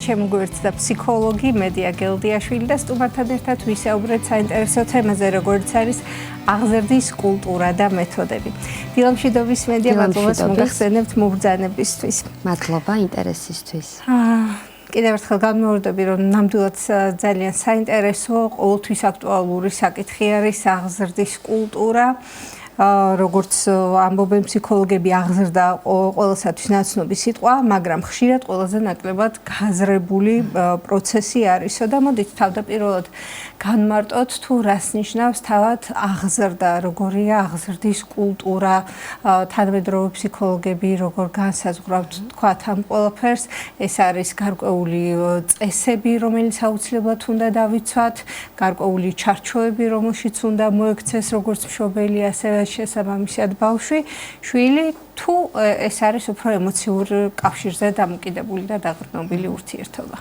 ჩემი გვერდს და ფსიქოლოგი მედია გელდიაშვილი და სტუმართან ერთად ვისაუბრეთ საინტერესო თემაზე, როგორც არის აღზრდის კულტურა და მეთოდები. დილამშვიდობის მედია, მადლობა მოგახსენებთ მობრძანებისთვის. მადლობა ინტერესისთვის. კიდევ ერთხელ განმეორდები, რომ ნამდვილად ძალიან საინტერესო, ყოველთვის აქტუალური საკითხი არის აღზრდის კულტურა. როგორც ამბობენ ფსიქოლოგები, აღზრდა ყველასათვის ნაცნობი სიტყვა, მაგრამ ხშირად ყველაზე ნაკლებად გაზრებული პროცესი არისო და მოდით თავდაპირველად განმარტოთ თუ რას ნიშნავს თავად აღზრდა, როგორია აღზრდის კულტურა, თანამედროვე ფსიქოლოგები როგორ განსაზღვრავთ თქვათ ამ ყველაფერს, ეს არის გარკვეული წესები, რომელიც აუცილებლად უნდა დავიცვათ, გარკვეული ჩარჩოები, რომელშიც უნდა მოექცეს როგორც მშობელი, ასევე შესაბამისად ბავშვი, შვილი, თუ ეს არის უფრო ემოციურ კავშირზე დამოკიდებული და დაყრდნობილი ურთიერთობა.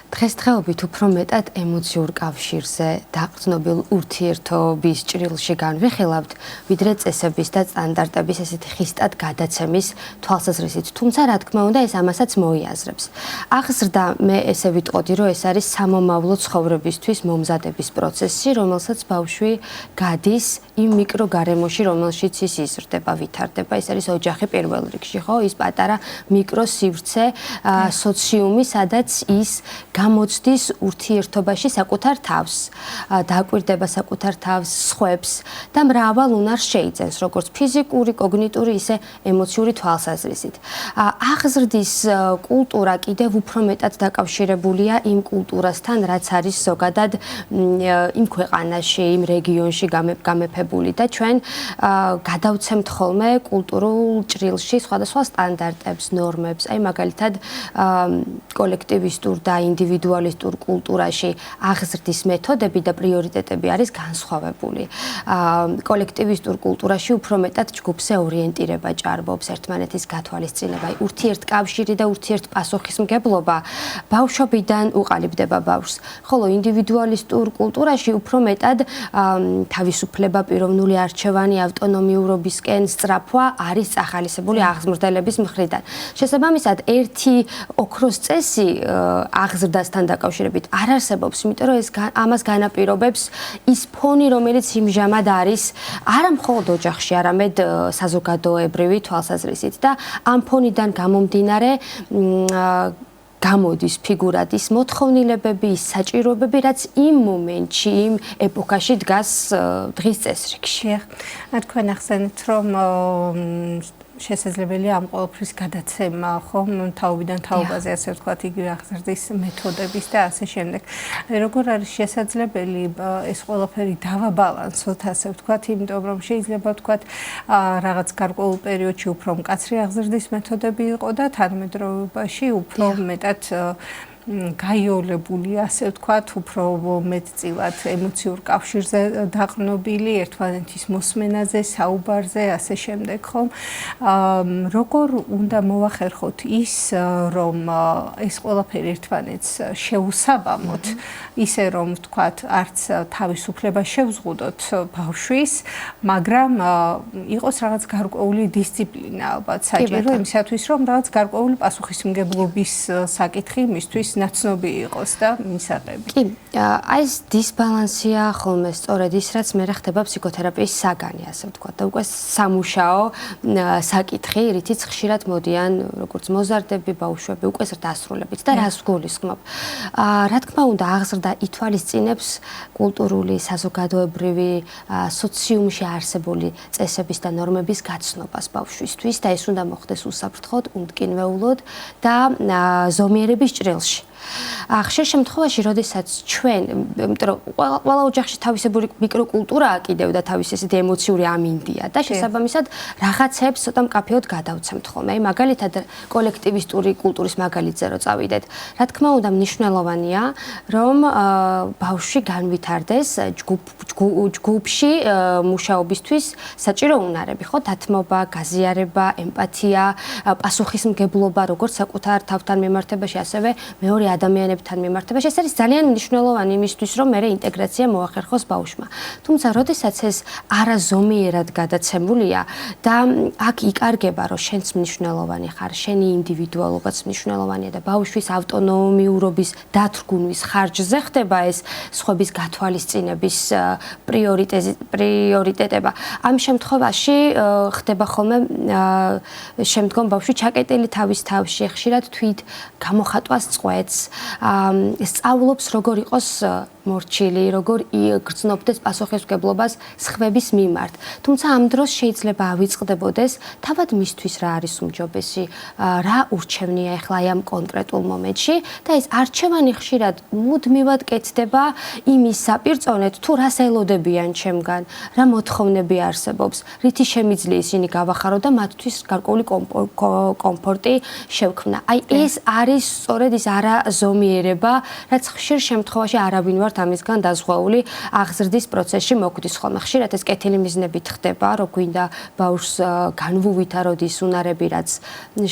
დღესდღეობით უფრო მეტად ემოციურ კავშირზე დაყრდნობილ ურთიერთობის ჭრილში განვიხილავთ, ვიდრე წესების და სტანდარტების ესეთი ხისტად გადაცემის თვალსაზრისით. თუმცა, რა თქმა უნდა, ეს ამასაც მოიაზრებს. აღზრდა, მე ესე ვიტყოდი, რომ ეს არის სამომავლო ცხოვრებისთვის მომზადების პროცესი, რომელსაც ბავშვი გადის იმ მიკროგარემოში, რომელშიც ის იზრდება, ვითარდება. ეს არის ოჯახი პირველ რიგში, ხო? ის პატარა მიკროსივრცე, სოციუმი, სადაც ის გამოცდის ურთიერთობაში საკუთარ თავს, დააკვირდება საკუთარ თავს, სხვებს და მრავალ უნარს შეიძენს, როგორც ფიზიკური, კოგნიტური, ისე ემოციური თვალსაზრისით. აღზრდის კულტურა კიდევ უფრო მეტად დაკავშირებულია იმ კულტურასთან, რაც არის ზოგადად იმ ქვეყანაში, იმ რეგიონში გამეფებული და ჩვენ გადავცემთ ხოლმე კულტურულ ჭრილში სხვადასხვა სტანდარტებს, ნორმებს, აი მაგალითად კოლექტივისტურ და ინდივიდუალისტურ კულტურაში აღზრდის მეთოდები და პრიორიტეტები არის განსხვავებული. კოლექტივისტურ კულტურაში უფრო მეტად ჯგუფზე ორიენტირება ჭარბობს, ერთმანეთის გათვალისწინება, ურთიერთკავშირი და ურთიერთპასუხისმგებლობა ბავშვობიდან უყალიბდება ბავშვს. ხოლო ინდივიდუალისტურ კულტურაში უფრო მეტად თავისუფლება, პიროვნული არჩევანი, ავტონომიურობისკენ სწრაფვა არის წახალისებული აღზრდელების მხრიდან. შესაბამისად, ერთი ოქროს წესი აღზრდასთან დაკავშირებით არ არსებობს, იმიტომ რომ ეს ამას განაპირობებს ის ფონი, რომელიც იმჟამად არის არა მხოლოდ ოჯახში, არამედ საზოგადოებრივი თვალსაზრისით და ამ ფონიდან გამომდინარე გამოდის ფიგურად ის მოთხოვნილებები, ის საჭიროებები, რაც იმ მომენტში, იმ ეპოქაში დგას დღის წესრიგში. თქვენ ახსენეთ, რომ შესაძლებელია ამ ყველაფრის გადაცემა, ხომ, თაობიდან თაობაზე, ასე ვთქვათ, იგივე აღზრდის მეთოდების და ასე შემდეგ. როგორ არის შესაძლებელი ეს ყველაფერი დავაბალანსოთ, ასე ვთქვათ, იმიტომ რომ შეიძლება ვთქვათ, რაღაც გარკვეულ პერიოდში უფრო მკაცრი აღზრდის მეთოდები იყო და თანამედროვეობაში უფრო მეტად გაიოლებული, ასე ვთქვათ, უფრო მეტწილად ემოციურ კავშირზე დაყრდნობილი, ერთმანეთის მოსმენაზე, საუბარზე, ასე შემდეგ, ხომ? როგორ უნდა მოვახერხოთ ის, რომ ეს ყველაფერი ერთმანეთს შეუსაბამოთ, ისე რომ ვთქვათ, არც თავისუფლება შევზღუდოთ ბავშვის, მაგრამ იყოს რაღაც გარკვეული დისციპლინა, ალბათ საჭირო იმისათვის, რომ რაღაც გარკვეული პასუხისმგებლობის საკითხი მისთვის ნაცნობი იყოს და მისაღები. კი, აი ეს დისბალანსია ხოლმე სწორედ ის, რაც მე ხდება ფსიქოთერაპიის საგანი, ასე ვთქვათ, და უკვე სამუშაო საკითხი, რითიც ხშირად მოდიან როგორც მოზარდები, ბავშვები, უკვე დასრულებით და რას გულისხმობ. რა თქმა უნდა, აღზრდა ითვალისწინებს კულტურული, საზოგადოებრივი, სოციუმში არსებული წესების და ნორმების გაცნობას ბავშვისთვის და ეს უნდა მოხდეს უსაფრთხოდ, უმტკინვეულოდ და ზომიერების ჭრილში. ხშირ შემთხვევაში, როდესაც ჩვენ, იმიტომ რომ ყველა ოჯახში თავისებური მიკროკულტურაა კიდევ და თავისი ესეთი ემოციური ამინდია და შესაბამისად რაღაცებს ცოტა მკაფიოდ გადავცემთ ხოლმე. აი მაგალითად კოლექტივისტური კულტურის მაგალითზე რო წავიდეთ, რა თქმა უნდა მნიშვნელოვანია, რომ ბავშვი განვითარდეს ჯგუფში მუშაობისთვის საჭირო უნარები, ხო? დათმობა, გაზიარება, ემპათია, პასუხისმგებლობა, როგორც საკუთარ თავთან მიმართებაში, ასევე მეორე ადამიანებთან მიმართებაში. ეს არის ძალიან მნიშვნელოვანი იმისთვის, რომ მე ინტეგრაცია მოახერხოს ბავშვმა. თუმცა, როდესაც ეს არაზომიერად გადაცემულია და აქ იკარგება, რომ შენც მნიშვნელოვანი ხარ, შენი ინდივიდუალობაც მნიშვნელოვანია და ბავშვის ავტონომიურობის დათრგუნვის ხარჯზე ხდება ეს სხვების გათვალისწინების პრიორიტეტება. ამ შემთხვევაში ხდება ხოლმე შემდგომ ბავშვი ჩაკეტილი თავის თავში, ხშირად თვით გამოხატვას წყვეტს, სწავლობს როგორ იყოს მორჩილი, როგორ გრძნობდეს პასუხისმგებლობას სხვების მიმართ. თუმცა ამ დროს შეიძლება ავიწყდებოდეს თავად მისთვის რა არის უმჯობესი, რა ურჩევნია ახლა ამ კონკრეტულ მომენტში და ეს არჩევანი ხშირად მუდმივად კეთდება იმის საპირწონედ, თუ რას ელოდებიან ჩემგან, რა მოთხოვნები არსებობს, რითი შემიძლია ისინი გავახარო და მათთვის გარკვეული კომფორტი შევქმნა. აი ეს არის სწორედ ის არაზომიერება, რაც ხშირ შემთხვევაში არავინ ვართ ამისგან დაზღვეული აღზრდის პროცესში მოგვდის ხოლმე. ხშირად ეს კეთილი მიზნებით ხდება, რომ გვინდა ბავშვს განვუვითაროდეს უნარები,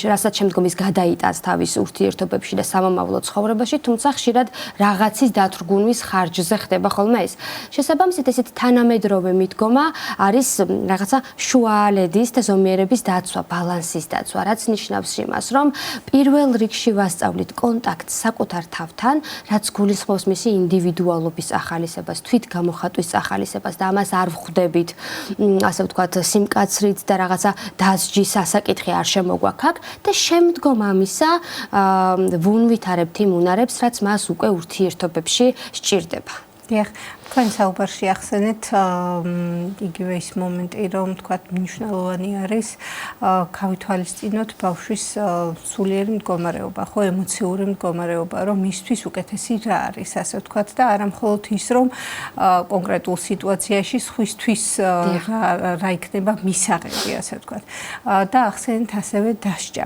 რასაც შემდგომ ის გადაიტანს თავის ურთიერთობებში და სამომავლო ცხოვრებაში, თუმცა ხშირად რაღაცის დათრგუნვის ხარჯზე ხდება ხოლმე ეს. შესაბამისად, ესეთი თანამედროვე მიდგომა არის რაღაცა შუალედის და ზომიერების დაცვა, ბალანსის დაცვა, რაც ნიშნავს იმას, რომ პირველ რიგში ვასწავლით კონტაქტს საკუთარ თავთან, რაც გულისხმობს მისი ინდივიდუალობის ახალისებას, თვით გამოხატვის ახალისებას და ამას არ ვხვდებით, ასე ვთქვათ, სიმკაცრით და რაღაცა დასჯის ასაკითხი არ შემოგვაქვს აქ და შემდგომ ამისა ვუნვითარებთ იმ უნარებს, რაც მას უკვე ურთიერთობებში სჭირდება. დიახ, თქვენ საუბარში ახსენეთ იგივე ის მომენტი, რომ თქვათ მნიშვნელოვანი არის გავითვალისწინოთ ბავშვის სულიერი მდგომარეობა, ხო, ემოციური მდგომარეობა, რომ მისთვის უკეთესი რა არის, ასე ვთქვათ და არა მხოლოდ ის, რომ კონკრეტულ სიტუაციაში სხვისთვის რა იქნება მისაღები, ასე ვთქვათ. და ახსენეთ ასევე დასჯა.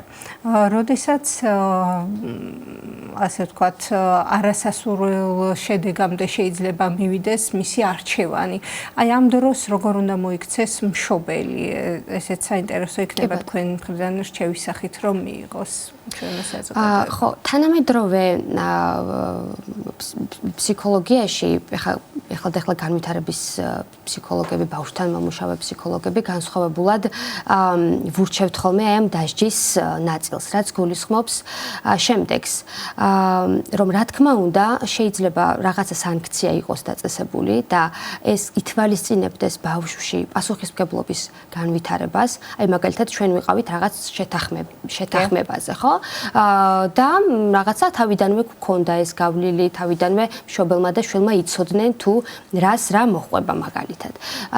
როდესაც ასე ვთქვათ, არასასურველ შედეგამდე შეიძლება მივიდეს მისი არჩევანი. აი ამ დროს როგორ უნდა მოიქცეს მშობელი? ესეც საინტერესო იქნება თქვენ მხრიდან შევისახით, რომ მიიღოს ჩვენო საზოგადოებაში. ხო, თანამედროვე ფსიქოლოგიაში ეხლა განვითარების ფსიქოლოგები, ბავშვთან მომუშავე ფსიქოლოგები განსხვავებულად ვურჩევთ ხოლმე აი ამ დასჯის ნაწილს, რაც გულისხმობს შემდეგს, რომ რა თქმა უნდა შეიძლება რაღაცა სანქცია იყოს დაწესებული და ეს ითვალისწინებდეს ბავშვში პასუხისმგებლობის განვითარებას, აი მაგალითად ჩვენ ვიყავით რაღაც შეთანხმებაზე, ხო? და რაღაცა თავიდანვე გქონდა ეს გავლილი, თავიდანვე მშობელმა და შვილმა იცოდნენ თუ რას რა მოხდება მაგალითად.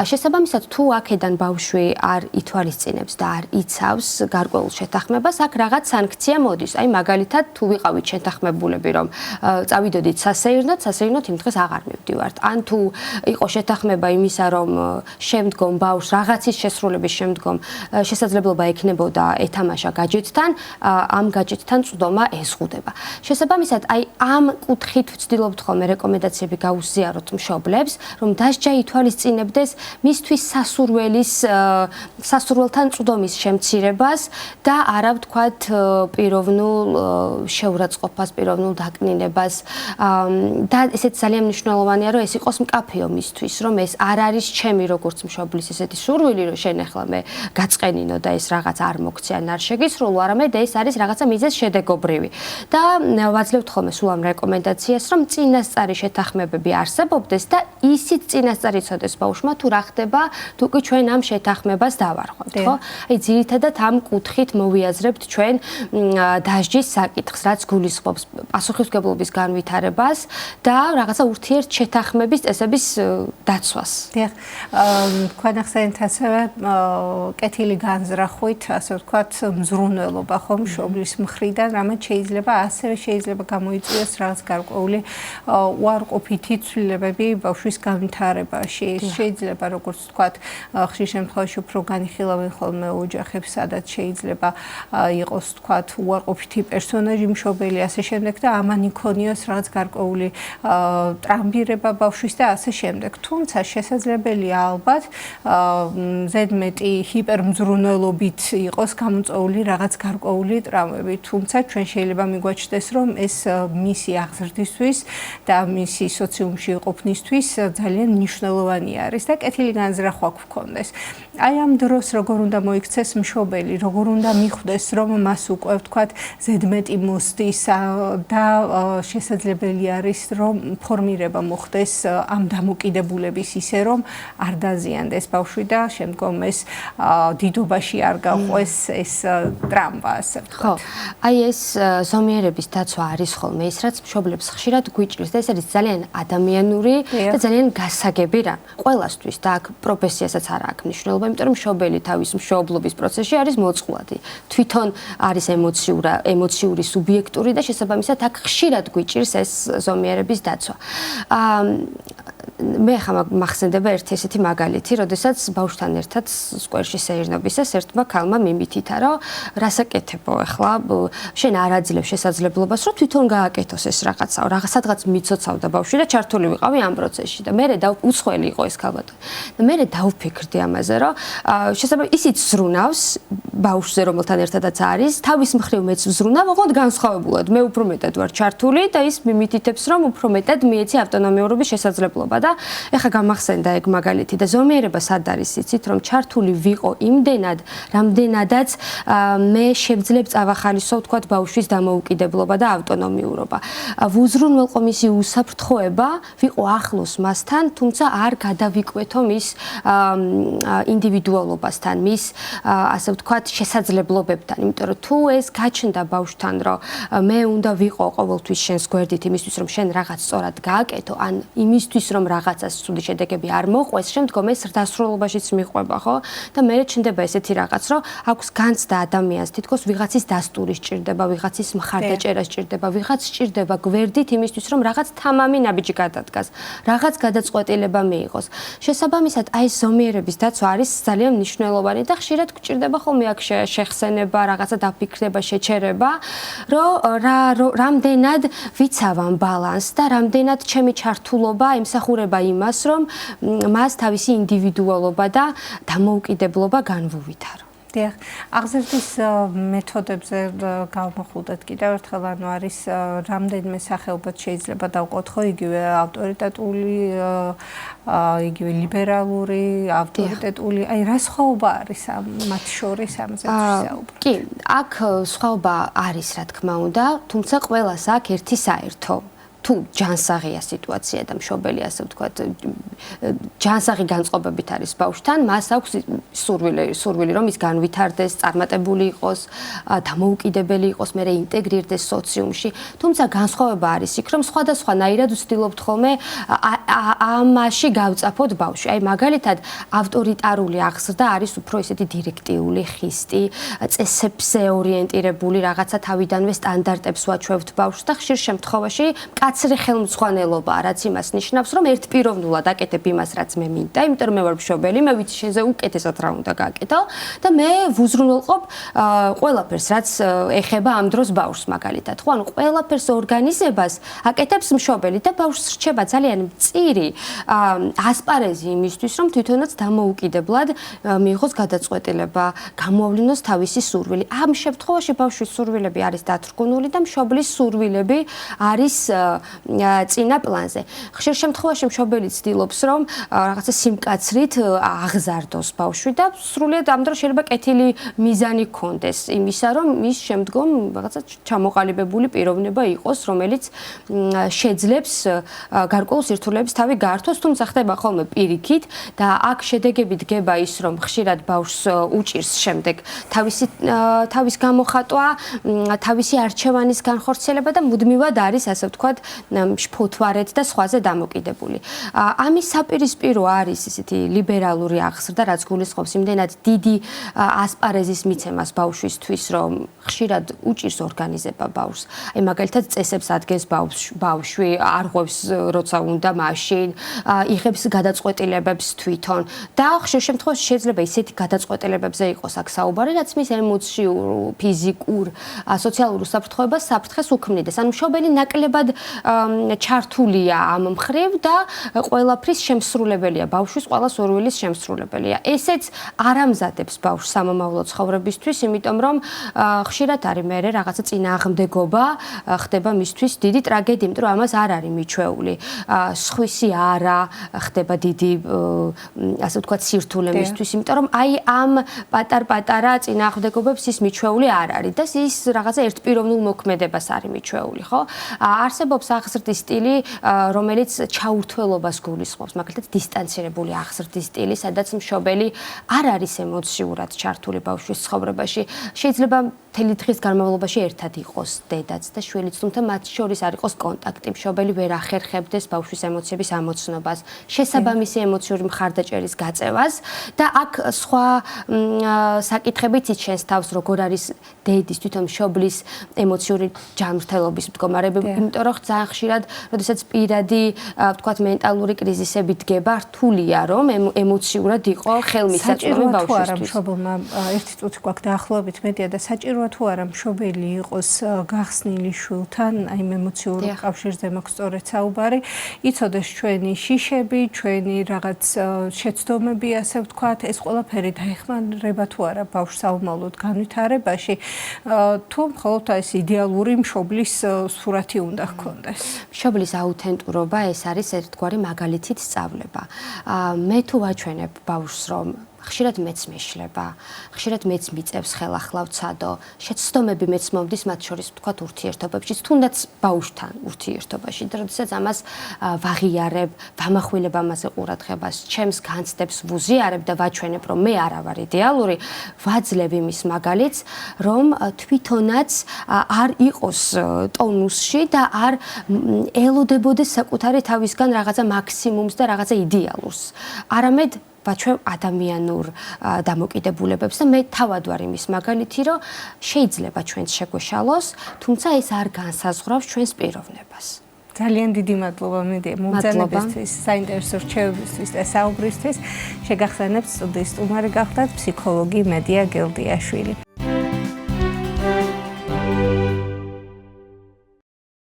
შესაბამისად თუ აქედან ბავშვი არ ითვალისწინებს და არ იცავს გარკვეულ შეთანხმებას, აქ რაღაც სანქცია მოდის. აი მაგალითად თუ ვიყავით შეთანხმებულები, რომ წავიდოდით სასეირნოდ იმ დღეს აღარ მივდივართ. ან თუ იყო შეთანხმება იმისა, რომ შემდგომ ბავშვს რაღაცის შესრულების შემდგომ შესაძლებლობა ექნებოდა ეთამაშა გაჯეტთან, ამ გაჯეტთან წვდომა ეზღუდება. შესაბამისად, აი ამ კუთხით ვცდილობთ ხოლმე რეკომენდაციები გავუსზიაროთ მშობლებს, რომ დასჯა ითვალისწინებდეს მისთვის სასურველთან წვდომის შემცირებას და არა ვთქვათ პიროვნულ შეურაცხყოფას, პიროვნულ დაკნინებას და ესეც ძალიან მნიშვნელოვანია, რომ ეს იყოს მკაფიო მისთვის, რომ ეს არ არის ჩემი როგორც მშობლის ესეთი სურვილი, რომ შენ ახლა მე გაწყენინო და ეს რაღაც არ მოგცე ან არ შეგისრულო, არამედ ეს არის რაღაცა მიზეზ შედეგობრივი. და ვაძლევთ ხოლმე სულ ამ რეკომენდაციას, რომ წინასწარი შეთანხმებები არსებობდეს და ისიც წინასწარი იცოდეს ბავშვმა თუ რა ხდება, თუ კი ჩვენ ამ შეთანხმებას დავარღვევთ, ხო? აი ძირითადად ამ კუთხით მოვიაზრებთ ჩვენ დასჯის საკითხს, რაც გულისხმობს პასუხისმგებლობის განვითარებას და რაღაცა ურთიერთ შეთანხმების წესების დაცვას. დიახ, თქვენ ახსენეთ ასევე კეთილი განზრახვით, ასე ვთქვათ, მზრუნველობა ხო მშობლის მხრიდან, რამაც შეიძლება გამოიწვიოს რაღაც გარკვეული უარყოფითი ცვლილებები ბავშვის განვითარებაში. შეიძლება როგორც ვთქვათ, ხშირ შემთხვევაში უფრო განიხილავენ ხოლმე ოჯახებს, სადაც შეიძლება იყოს ვთქვათ უარყოფითი პერსონაჟი მშობელი, ასე შემდეგ და ამან იქონიოს რაღაც გარკვეული ტრამბირება ბავშვის და ასე შემდეგ. თუმცა შესაძლებელია ალბათ ზედმეტი ჰიპერმზრუნველობით იყოს გამოწვეული რაღაც გარკვეული ტრავმა. მოწინავეები, თუმცა ჩვენ შეიძლება მიგვაჩნდეს, რომ ეს მისი აღზრდისთვის და მისი სოციუმში ყოფნისთვის ძალიან მნიშვნელოვანი არის და კეთილი განზრახვა გვქონდეს. აი ამ დროს როგორ უნდა მოიქცეს მშობელი, როგორ უნდა მიხვდეს, რომ მას უკვე ვთქვათ ზედმეტი მოსდის და შესაძლებელი არის, რომ ფორმირება მოხდეს ამ დამოკიდებულების ისე, რომ არ დაზიანდეს ბავშვი და შემდგომ ეს დიდობაში არ გაყვეს ეს ტრამვა, ასე ვთქვათ. ხო, აი ეს ზომიერების დაცვა არის ხოლმე ის, რაც მშობლებს ხშირად გვიჭირს და ეს არის ძალიან ადამიანური და ძალიან გასაგები რამ. ყველასთვის და აქ პროფესიასაც არ აქვს მნიშვნელობა, იმიტომ რომ მშობელი თავის მშობლობის პროცესში არის მოწყვლადი. თვითონ არის ემოციური სუბიექტური და შესაბამისად აქ ხშირად გვიჭირს ეს ზომიერების დაცვა. მე ხა მახსენდება ერთი ესეთი მაგალითი, როდესაც ბავშვთან ერთად სკვერში სეირნობისას ერთმა ქალმა მიმითითა, რომ რასაკეთებო ახლა შენ არ აძლევ შესაძლებლობას, რომ თვითონ გააკეთოს ეს რაღაცა, სადღაც მიცოცავდა ბავშვი და ჩართული ვიყავი ამ პროცესში და მე უცხოელი იყო ეს ქალბატონი. და მე დავფიქრდი ამაზე, რომ შესაძლოა ისიც ზრუნავს ბავშვზე, რომელთან ერთადაც არის, თავის მხრივ მეც ვზრუნავ, ოღონდ განსხვავებულად. მე უფრო მეტად ვარ ჩართული და ის მიმითითებს, რომ უფრო მეტად მიეცი ავტონომიურობის შესაძლებლობა და ეხა გამახსენდა ეგ მაგალითი და ზომიერება სად არის იცით, რომ ჩართული ვიყო იმდენად, რამდენადაც მე შევძლებ წავახალისო ვთქვათ ბავშვის დამოუკიდებლობა და ავტონომიურობა. ვუზრუნველყო მისი უსაფრთხოება, ვიყო ახლოს მასთან, თუმცა არ გადავიკვეთო მის ინდივიდუალობასთან, მის ასე ვთქვათ შესაძლებლობებთან, იმიტომ რომ თუ ეს გაჩნდა ბავშვთან, რომ მე უნდა ვიყო ყოველთვის შენს გვერდით იმისთვის, რომ შენ რაღაც სწორად გააკეთო, ან იმისთვის, რომ რაღაცას ცუდი შედეგები არ მოყვეს, შემდგომ ეს დასრულებაშიც მიყვება, ხო? და მე ჩნდება ესეთი რაღაც, რომ აქვს განცდა ადამიანს, თითქოს ვიღაცის დასტური სჭირდება, ვიღაცის მხარდაჭერა სჭირდება, ვიღაც სჭირდება გვერდით იმისთვის, რომ რაღაც თამამი ნაბიჯი გადადგას, რაღაც გადაწყვეტილება მიიღოს. შესაბამისად, აი ეს ზომიერების დაცვა არის ძალიან მნიშვნელოვანი და ხშირად გვჭირდება ხოლმე აქ შეხსენება, რაღაცა დაფიქრება, შეჩერება, რომ რამდენად ვიცავ ამ ბალანსს და რამდენად ჩემი ჩართულობა ემსახურება იმას, რომ მას თავისი ინდივიდუალობა და დამოუკიდებლობა განვუვითარო. დიახ, აღზრდის მეთოდებზე გავმოხულდეთ კიდევ ერთხელ, ანუ არის რამდენიმე სახეობად შეიძლება დავყოთ, ხო, იგივე ავტორიტეტული, იგივე ლიბერალური, ავტორიტეტული, აი რა სხვაობა არის მათ შორის ამაზე ვისაუბროთ? კი, აქ სხვაობა არის, რა თქმა უნდა, თუმცა ყველას აქვს ერთი საერთო. თუ ჯანსაღია სიტუაცია და მშობელი ასე ვთქვათ ჯანსაღი განწყობებით არის ბავშვთან, მას აქვს სურვილი რომ ის განვითარდეს, წარმატებული იყოს, დამოუკიდებელი იყოს, მერე ინტეგრირდეს სოციუმში. თუმცა განსხვავება არის იქ, რომ სხვადასხვანაირად ვცდილობთ ხოლმე ამაში გავწაფოთ ბავშვი. აი მაგალითად ავტორიტარული აღზრდა არის უფრო ისეთი დირექტიული, ხისტი, წესებზე ორიენტირებული, რაღაცა თავიდანვე სტანდარტებს ვაჩვევთ ბავშვს და ხშირ შემთხვევაში კაცრი ხელმძღვანელობა, რაც იმას ნიშნავს, რომ ერთპიროვნულად აკეთებ იმას, რაც მე მინდა, იმიტომ რომ მე ვარ მშობელი, მე ვიცი შენზე უკეთესად რა უნდა გააკეთო და მე ვუზრუნველყოფ ყველაფერს, რაც ეხება ამ დროს ბავშვს მაგალითად. ხო, ანუ ყველაფერს ორგანიზებას აკეთებს მშობელი და ბავშვს რჩება ძალიან მწირი ასპარეზი იმისთვის, რომ თვითონაც დამოუკიდებლად მიიღოს გადაწყვეტილება, გამოავლინოს თავისი სურვილი. ამ შემთხვევაში ბავშვის სურვილები არის დათრგუნული და მშობლის სურვილები არის წინა პლანზე. ხშირ შემთხვევაში მშობელი ცდილობს, რომ რაღაცა სიმკაცრით აღზარდოს ბავშვი და სრულიად ამ დროს შეიძლება კეთილი მიზანი გქონდეს იმისა, რომ ის შემდგომ რაღაცა ჩამოყალიბებული პიროვნება იყოს, რომელიც შეძლებს გარკვეულ სირთულეებს თავი გაართოს, თუმცა ხდება ხოლმე პირიქით და აქ შედეგები დგება ის, რომ ხშირად ბავშვს უჭირს შემდეგ თავის გამოხატვა, თავისი არჩევანის განხორციელება და მუდმივად არის, ასე ვთქვათ, შფოთვარეთ და სხვაზე დამოკიდებული. ამის საპირისპირო არის ისეთი ლიბერალური აღზრდა, რაც გულისხმობს იმდენად დიდი ასპარეზის მიცემას ბავშვისთვის, რომ ხშირად უჭირს ორგანიზება ბავშვს. აი მაგალითად წესებს ადგენს ბავშვი, არღვევს როცა უნდა მაშინ, იღებს გადაწყვეტილებებს თვითონ და ხშირ შემთხვევაში შეიძლება ისეთი გადაწყვეტილებებზე იყოს აქ საუბარი, რაც მის ემოციურ, ფიზიკურ, სოციალურ უსაფრთხოებას საფრთხეს უქმნიდეს. ანუ მშობელი ნაკლებად ჩართულია ამ მხრივ და ყველაფრის შემსრულებელია, ბავშვის ყველა სურვილის შემსრულებელია. ესეც არ ამზადებს ბავშვს სამომავლო ცხოვრებისთვის, იმიტომ რომ ხშირად არის მე რაღაცა წინააღმდეგობა ხდება მისთვის დიდი ტრაგედია, იმიტომ რომ ამას არ არის მიჩვეული. სხვისი არა ხდება დიდი ასე ვთქვათ სირთულე მისთვის, იმიტომ რომ აი ამ პატარ-პატარა წინააღმდეგობებს ის მიჩვეული არ არის და ის რაღაცა ერთპიროვნულ მოქმედებას არის მიჩვეული, ხო? არსებობს აღზრდის სტილი, რომელიც ჩაურთველობას გულისხმობს, მაგალითად დისტანცირებული აღზრდის სტილი, სადაც მშობელი არ არის ემოციურად ჩართული ბავშვის ცხოვრებაში. შეიძლება მთელი დღის განმავლობაში ერთად იყოს დედაც და შვილიც, თუმცა მათ შორის არ იყოს კონტაქტი. მშობელი ვერ ახერხებდეს ბავშვის ემოციების ამოცნობას, შესაბამისი ემოციური მხარდაჭერის გაწევას და აქ სხვა საკითხებიც იჩენს თავს, როგორ არის დედის თვითონ მშობლის ემოციური ჯანმრთელობის მდგომარეობა, იმიტომ რომ ძალიან ხშირად, როდესაც პირადი, ვთქვათ, მენტალური კრიზისები დგება, რთულია რომ ემოციურად იყო ხელმისაწვდომი ბავშვისთვის. მშობელმა ერთი წუთი გვაქვს დაახლოებით მედია და საჭიროა თუ არა მშობელი იყოს გახსნილი შვილთან, აი ემოციურ კავშირზე მაქვს სწორედ საუბარი, იცოდეს ჩვენი შიშები, ჩვენი რაღაც შეცდომები, ასე ვთქვათ, ეს ყველაფერი დაეხმარება თუ არა ბავშვს საომავლოდ განვითარებაში, თუ მხოლოდ ეს იდეალური მშობლის სურათი უნდა ჰქონდეს. მშობლის აუთენტურობა ეს არის ერთგვარი მაგალითით სწავლება. მე თუ ვაჩვენებ ბავშვს რომ ხშირად მეც მეშლება, ხშირად მეც მიწევს ხელახლა ვცადო, შეცდომები მეც მომდის მათ შორის ვთქვათ ურთიერთობებში, თუნდაც ბავშვთან ურთიერთობაში და როდესაც ამას ვაღიარებ, ვამახვილებ ამაზე ყურადღებას, ჩემს განცდებს ვუზიარებ და ვაჩვენებ რომ მე არა ვარ იდეალური, ვაძლევ იმის მაგალითს, რომ თვითონაც არ იყოს ტონუსში და არ ელოდებოდეს საკუთარი თავისგან რაღაცა მაქსიმუმს და რაღაცა იდეალურს. არამედ ვაჩვევ ადამიანურ დამოკიდებულებებს და მე თავად ვარ იმის მაგალითი, რომ შეიძლება ჩვენც შეგვეშალოს, თუმცა ეს არ განსაზღვრავს ჩვენს პიროვნებას. ძალიან დიდი მადლობა მედია მომძანებისთვის, საინტერესო რჩევებისთვის და საუბრისთვის. შეგახსენებთ სტუდიის სტუმარი გახდათ ფსიქოლოგი მედია გელდიაშვილი.